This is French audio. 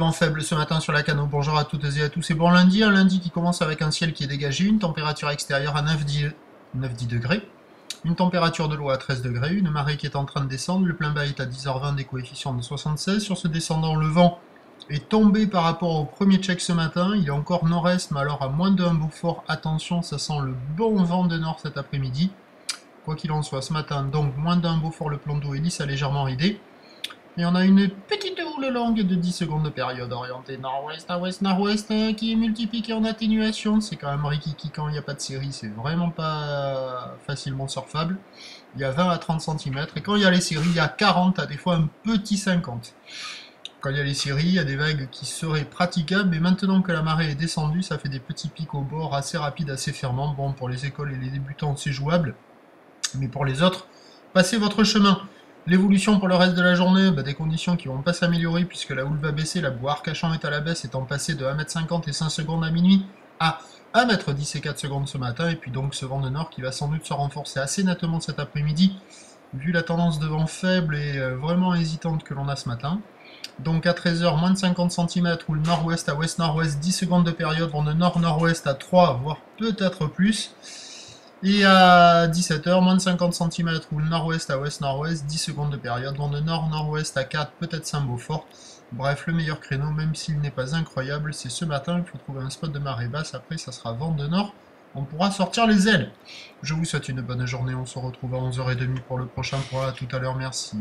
vent faible ce matin sur la Cano. Bonjour à toutes et à tous. C'est bon lundi, un lundi qui commence avec un ciel qui est dégagé, une température extérieure à 9-10 degrés, une température de l'eau à 13 degrés, une marée qui est en train de descendre. Le plein bas est à 10h20, des coefficients de 76. Sur ce descendant, le vent est tombé par rapport au premier check ce matin. Il est encore nord-est, mais alors à moins de 1 Beaufort. Attention, ça sent le bon vent de nord cet après-midi. Quoi qu'il en soit, ce matin, donc moins d'1 Beaufort, le plan d'eau est lisse à légèrement ridé. Et on a une petite houle longue de 10 secondes de période orientée nord-ouest à ouest-nord-ouest qui est multipliquée en atténuation. C'est quand même rikiki quand il n'y a pas de série, c'est vraiment pas facilement surfable. Il y a 20 à 30 cm et quand il y a les séries, il y a 40 à des fois un petit 50. Quand il y a les séries, il y a des vagues qui seraient praticables, mais maintenant que la marée est descendue, ça fait des petits pics au bord assez rapides, assez fermants. Bon, pour les écoles et les débutants, c'est jouable, mais pour les autres, passez votre chemin. L'évolution pour le reste de la journée, des conditions qui vont pas s'améliorer puisque la houle va baisser, la boue Arcachon est à la baisse, étant passée de 1,50 m et 5 secondes à minuit à 1,10 m et 4 secondes ce matin, et puis donc ce vent de nord qui va sans doute se renforcer assez nettement cet après-midi, vu la tendance de vent faible et vraiment hésitante que l'on a ce matin. Donc à 13h, moins de 50 cm, houle nord-ouest à ouest-nord-ouest, 10 secondes de période, vent de nord-nord-ouest à 3, voire peut-être plus. Et à 17h, moins de 50 cm, houle nord-ouest à ouest-nord-ouest, 10 secondes de période, vent de nord-nord-ouest à 4, peut-être 5 Beaufort. Bref, le meilleur créneau, même s'il n'est pas incroyable, c'est ce matin. Il faut trouver un spot de marée basse, après ça sera vent de nord. On pourra sortir les ailes. Je vous souhaite une bonne journée, on se retrouve à 11h30 pour le prochain point. À tout à l'heure, merci.